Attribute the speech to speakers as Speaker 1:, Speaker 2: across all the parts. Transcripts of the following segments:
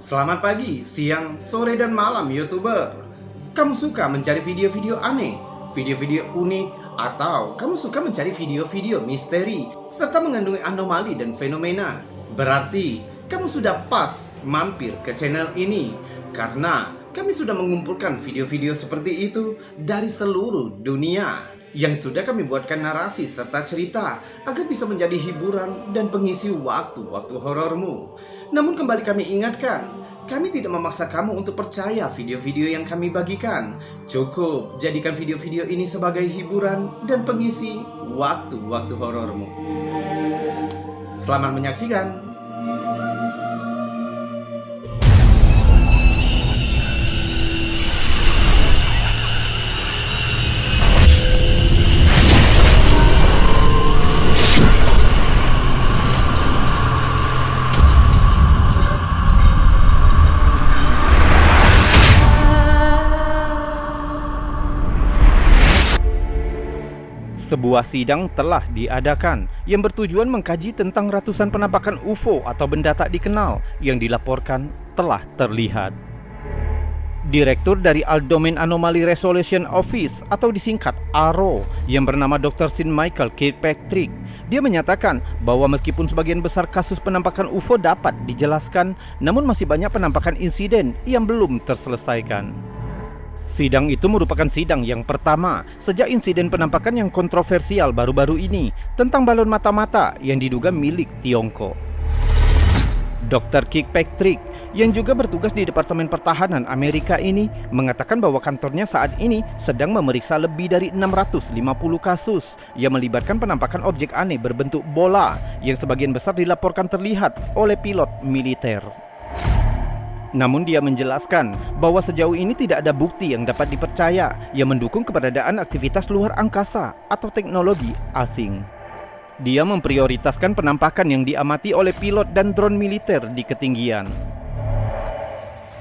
Speaker 1: Selamat pagi, siang, sore, dan malam YouTuber. Kamu suka mencari video-video aneh, video-video unik, atau kamu suka mencari video-video misteri serta mengandungi anomali dan fenomena? Berarti kamu sudah pas mampir ke channel ini karena kami sudah mengumpulkan video-video seperti itu dari seluruh dunia yang sudah kami buatkan narasi serta cerita agar bisa menjadi hiburan dan pengisi waktu-waktu horormu. Namun kembali kami ingatkan, kami tidak memaksa kamu untuk percaya video-video yang kami bagikan. Cukup jadikan video-video ini sebagai hiburan dan pengisi waktu-waktu horormu. Selamat menyaksikan.
Speaker 2: Sebuah sidang telah diadakan yang bertujuan mengkaji tentang ratusan penampakan UFO atau benda tak dikenal yang dilaporkan telah terlihat. Direktur dari All-Domain Anomaly Resolution Office atau disingkat ARO yang bernama Dr. Sean Michael Kirkpatrick, dia menyatakan bahwa meskipun sebagian besar kasus penampakan UFO dapat dijelaskan, namun masih banyak penampakan insiden yang belum terselesaikan. Sidang itu merupakan sidang yang pertama sejak insiden penampakan yang kontroversial baru-baru ini tentang balon mata-mata yang diduga milik Tiongkok. Dr. Kirkpatrick yang juga bertugas di Departemen Pertahanan Amerika ini mengatakan bahwa kantornya saat ini sedang memeriksa lebih dari 650 kasus yang melibatkan penampakan objek aneh berbentuk bola yang sebagian besar dilaporkan terlihat oleh pilot militer. Namun dia menjelaskan bahwa sejauh ini tidak ada bukti yang dapat dipercaya yang mendukung keberadaan aktivitas luar angkasa atau teknologi asing. Dia memprioritaskan penampakan yang diamati oleh pilot dan drone militer di ketinggian.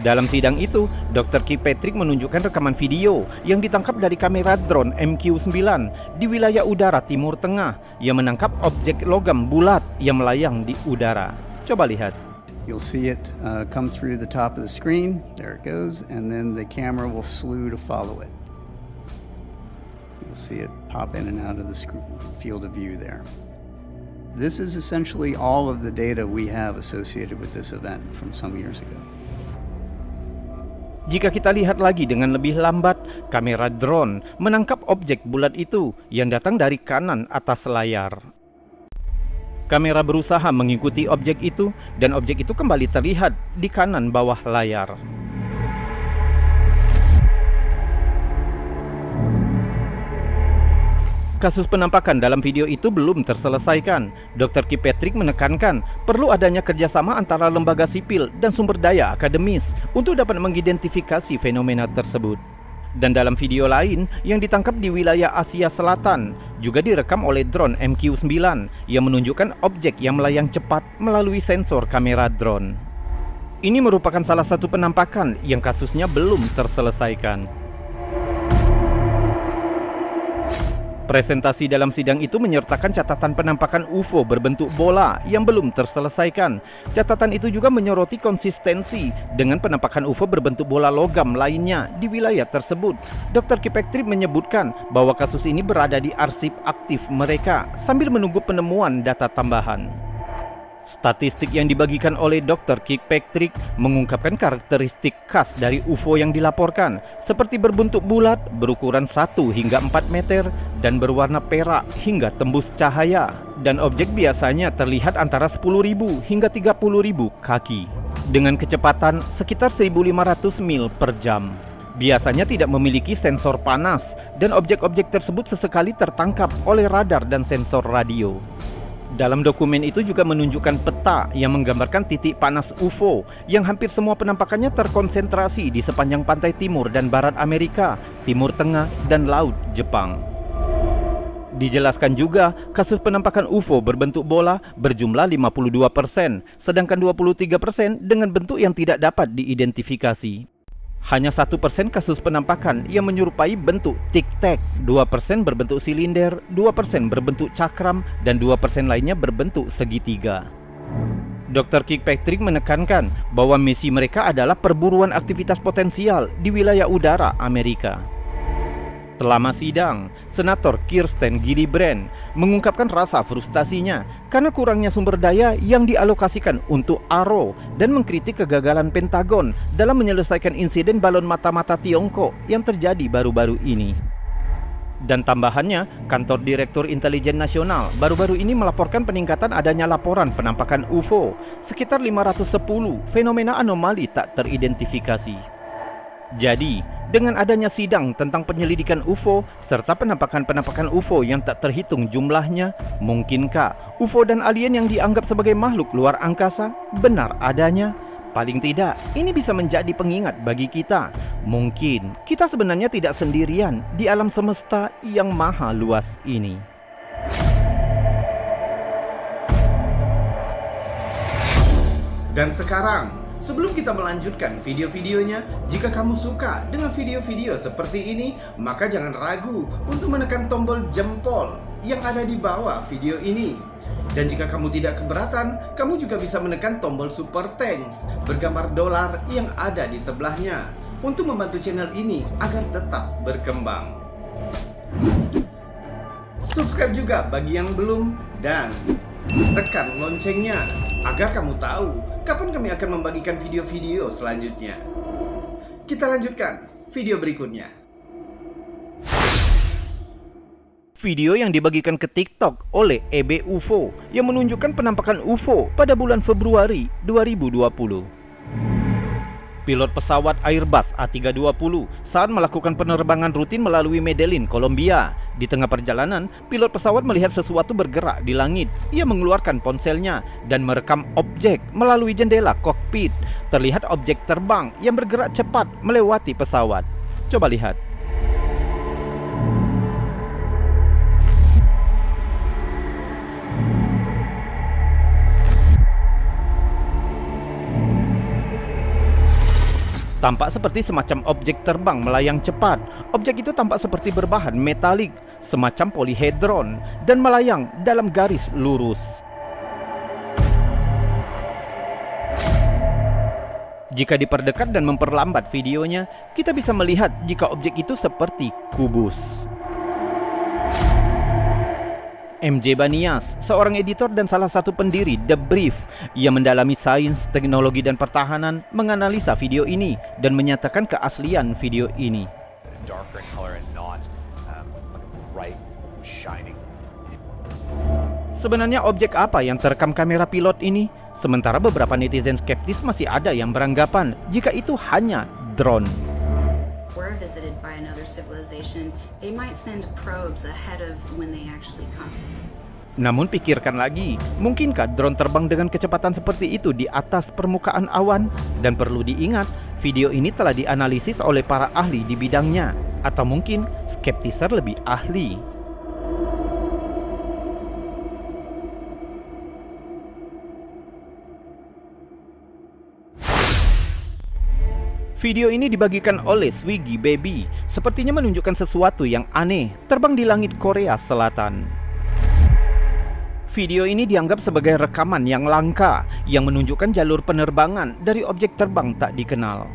Speaker 2: Dalam sidang itu, Dr. Kirkpatrick menunjukkan rekaman video yang ditangkap dari kamera drone MQ-9 di wilayah udara Timur Tengah yang menangkap objek logam bulat yang melayang di udara. Coba lihat.
Speaker 3: You'll see it come through the top of the screen. There it goes. And then the camera will slew to follow it. You'll see it pop in and out of the field of view there. This is essentially all of the data we have associated with this event from some years ago.
Speaker 2: Jika kita lihat lagi dengan lebih lambat, kamera drone menangkap objek bulat itu yang datang dari kanan atas layar. Kamera berusaha mengikuti objek itu dan objek itu kembali terlihat di kanan bawah layar. Kasus penampakan dalam video itu belum terselesaikan. Dr. Kirkpatrick menekankan perlu adanya kerjasama antara lembaga sipil dan sumber daya akademis untuk dapat mengidentifikasi fenomena tersebut. Dan dalam video lain yang ditangkap di wilayah Asia Selatan juga direkam oleh drone MQ-9 yang menunjukkan objek yang melayang cepat melalui sensor kamera drone. Ini merupakan salah satu penampakan yang kasusnya belum terselesaikan. Presentasi dalam sidang itu menyertakan catatan penampakan UFO berbentuk bola yang belum terselesaikan. Catatan itu juga menyoroti konsistensi dengan penampakan UFO berbentuk bola logam lainnya di wilayah tersebut. Dr. Kirkpatrick menyebutkan bahwa kasus ini berada di arsip aktif mereka sambil menunggu penemuan data tambahan. Statistik yang dibagikan oleh Dr. Kirkpatrick mengungkapkan karakteristik khas dari UFO yang dilaporkan, seperti berbentuk bulat, berukuran 1 hingga 4 meter, dan berwarna perak hingga tembus cahaya. Dan objek biasanya terlihat antara 10.000 hingga 30.000 kaki, dengan kecepatan sekitar 1.500 mil per jam. Biasanya tidak memiliki sensor panas, dan objek-objek tersebut sesekali tertangkap oleh radar dan sensor radio. Dalam dokumen itu juga menunjukkan peta yang menggambarkan titik panas UFO yang hampir semua penampakannya terkonsentrasi di sepanjang pantai timur dan barat Amerika, Timur Tengah, dan Laut Jepang. Dijelaskan juga, kasus penampakan UFO berbentuk bola berjumlah 52%, sedangkan 23% dengan bentuk yang tidak dapat diidentifikasi. Hanya 1% kasus penampakan yang menyerupai bentuk tic-tac, 2% berbentuk silinder, 2% berbentuk cakram, dan 2% lainnya berbentuk segitiga. Dr. Kirkpatrick menekankan bahwa misi mereka adalah perburuan aktivitas potensial di wilayah udara Amerika. Selama sidang, Senator Kirsten Gillibrand mengungkapkan rasa frustasinya karena kurangnya sumber daya yang dialokasikan untuk AARO dan mengkritik kegagalan Pentagon dalam menyelesaikan insiden balon mata-mata Tiongkok yang terjadi baru-baru ini. Dan tambahannya, Kantor Direktur Intelijen Nasional baru-baru ini melaporkan peningkatan adanya laporan penampakan UFO, sekitar 510 fenomena anomali tak teridentifikasi. Jadi, dengan adanya sidang tentang penyelidikan UFO serta penampakan-penampakan UFO yang tak terhitung jumlahnya, mungkinkah UFO dan alien yang dianggap sebagai makhluk luar angkasa benar adanya? Paling tidak, ini bisa menjadi pengingat bagi kita. Mungkin kita sebenarnya tidak sendirian di alam semesta yang maha luas ini.
Speaker 1: Dan sekarang, sebelum kita melanjutkan video-videonya, jika kamu suka dengan video-video seperti ini, maka jangan ragu untuk menekan tombol jempol yang ada di bawah video ini. Dan jika kamu tidak keberatan, kamu juga bisa menekan tombol super thanks bergambar dolar yang ada di sebelahnya untuk membantu channel ini agar tetap berkembang. Subscribe juga bagi yang belum dan tekan loncengnya agar kamu tahu kapan kami akan membagikan video-video selanjutnya. Kita lanjutkan video berikutnya.
Speaker 2: Video yang dibagikan ke TikTok oleh EB UFO yang menunjukkan penampakan UFO pada bulan Februari 2020. Pilot pesawat Airbus A320 saat melakukan penerbangan rutin melalui Medellin, Kolombia. Di tengah perjalanan, pilot pesawat melihat sesuatu bergerak di langit. Ia mengeluarkan ponselnya dan merekam objek melalui jendela kokpit. Terlihat objek terbang yang bergerak cepat melewati pesawat. Coba lihat. Tampak seperti semacam objek terbang melayang cepat. Objek itu tampak seperti berbahan metalik, semacam polihedron, dan melayang dalam garis lurus. Jika diperdekat dan memperlambat videonya, kita bisa melihat jika objek itu seperti kubus. MJ Banias, seorang editor dan salah satu pendiri The Brief yang mendalami sains, teknologi, dan pertahanan, menganalisa video ini dan menyatakan keaslian video ini. Sebenarnya objek apa yang terekam kamera pilot ini? Sementara beberapa netizen skeptis masih ada yang beranggapan jika itu hanya drone.
Speaker 4: Were visited by another civilization, they might send probes ahead of when they actually come.
Speaker 2: Namun pikirkan lagi, mungkinkah drone terbang dengan kecepatan seperti itu di atas permukaan awan? Dan perlu diingat, video ini telah dianalisis oleh para ahli di bidangnya, atau mungkin skeptiser lebih ahli. Video ini dibagikan oleh Swiggy Baby, sepertinya menunjukkan sesuatu yang aneh terbang di langit Korea Selatan. Video ini dianggap sebagai rekaman yang langka yang menunjukkan jalur penerbangan dari objek terbang tak dikenal.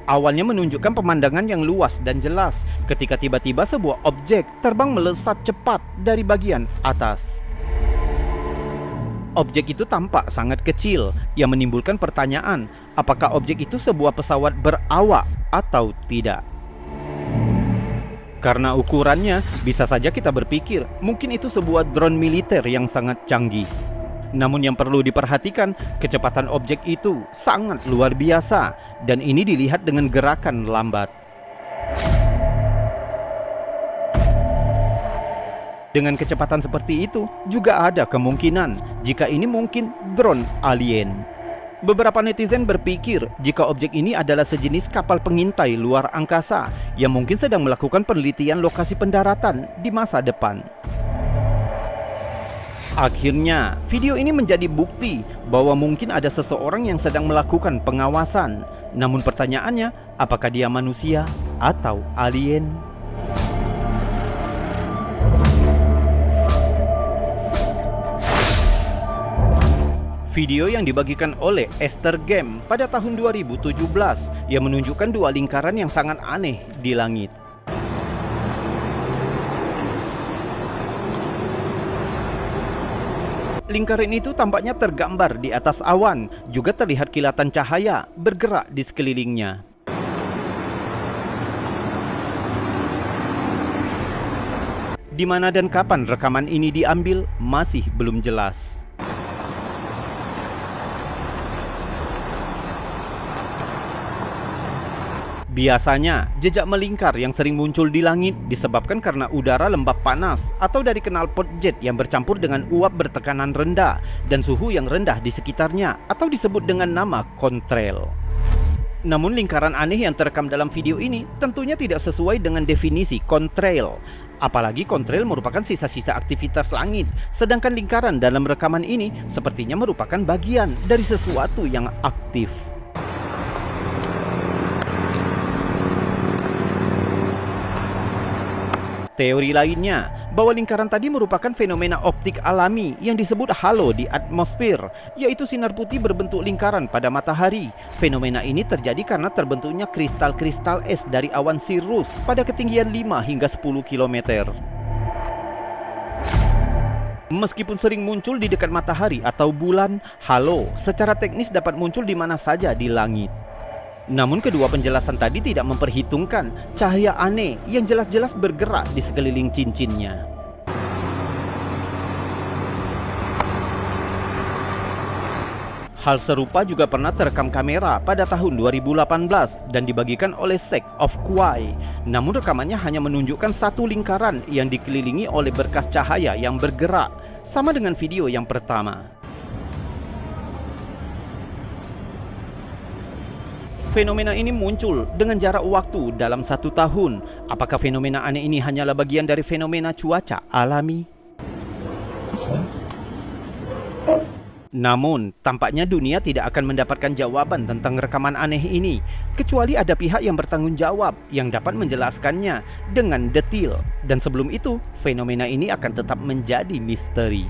Speaker 2: Awalnya menunjukkan pemandangan yang luas dan jelas ketika tiba-tiba sebuah objek terbang melesat cepat dari bagian atas. Objek itu tampak sangat kecil yang menimbulkan pertanyaan, apakah objek itu sebuah pesawat berawak atau tidak? Karena ukurannya, bisa saja kita berpikir mungkin itu sebuah drone militer yang sangat canggih. Namun yang perlu diperhatikan, kecepatan objek itu sangat luar biasa dan ini dilihat dengan gerakan lambat. Dengan kecepatan seperti itu, juga ada kemungkinan jika ini mungkin drone alien. Beberapa netizen berpikir jika objek ini adalah sejenis kapal pengintai luar angkasa yang mungkin sedang melakukan penelitian lokasi pendaratan di masa depan. Akhirnya, video ini menjadi bukti bahwa mungkin ada seseorang yang sedang melakukan pengawasan. Namun pertanyaannya, apakah dia manusia atau alien? Video yang dibagikan oleh Esther Game pada tahun 2017 yang menunjukkan dua lingkaran yang sangat aneh di langit. Lingkaran itu tampaknya tergambar di atas awan, juga terlihat kilatan cahaya bergerak di sekelilingnya. Di mana dan kapan rekaman ini diambil masih belum jelas. Biasanya, jejak melingkar yang sering muncul di langit disebabkan karena udara lembab panas atau dari knalpot jet yang bercampur dengan uap bertekanan rendah dan suhu yang rendah di sekitarnya atau disebut dengan nama contrail. Namun lingkaran aneh yang terekam dalam video ini tentunya tidak sesuai dengan definisi contrail. Apalagi contrail merupakan sisa-sisa aktivitas langit, sedangkan lingkaran dalam rekaman ini sepertinya merupakan bagian dari sesuatu yang aktif. Teori lainnya, bahwa lingkaran tadi merupakan fenomena optik alami yang disebut halo di atmosfer, yaitu sinar putih berbentuk lingkaran pada matahari. Fenomena ini terjadi karena terbentuknya kristal-kristal es dari awan sirrus pada ketinggian 5 hingga 10 km. Meskipun sering muncul di dekat matahari atau bulan, halo secara teknis dapat muncul di mana saja di langit. Namun kedua penjelasan tadi tidak memperhitungkan cahaya aneh yang jelas-jelas bergerak di sekeliling cincinnya. Hal serupa juga pernah terekam kamera pada tahun 2018 dan dibagikan oleh Sect of Kuai. Namun rekamannya hanya menunjukkan satu lingkaran yang dikelilingi oleh berkas cahaya yang bergerak, sama dengan video yang pertama. Fenomena ini muncul dengan jarak waktu dalam 1 tahun. Apakah fenomena aneh ini hanyalah bagian dari fenomena cuaca alami? Namun, tampaknya dunia tidak akan mendapatkan jawaban tentang rekaman aneh ini, kecuali ada pihak yang bertanggung jawab yang dapat menjelaskannya dengan detail. Dan sebelum itu, fenomena ini akan tetap menjadi misteri.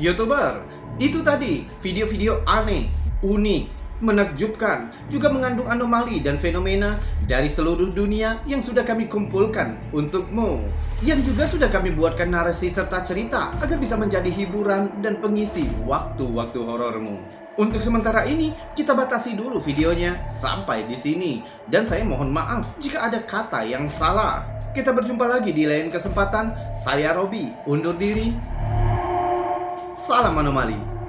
Speaker 1: YouTuber, itu tadi video-video aneh, unik, menakjubkan, juga mengandung anomali dan fenomena dari seluruh dunia yang sudah kami kumpulkan untukmu, yang juga sudah kami buatkan narasi serta cerita agar bisa menjadi hiburan dan pengisi waktu-waktu horormu. Untuk sementara ini, kita batasi dulu videonya sampai di sini, dan saya mohon maaf jika ada kata yang salah. Kita berjumpa lagi di lain kesempatan. Saya Robi, undur diri. Salam anomali.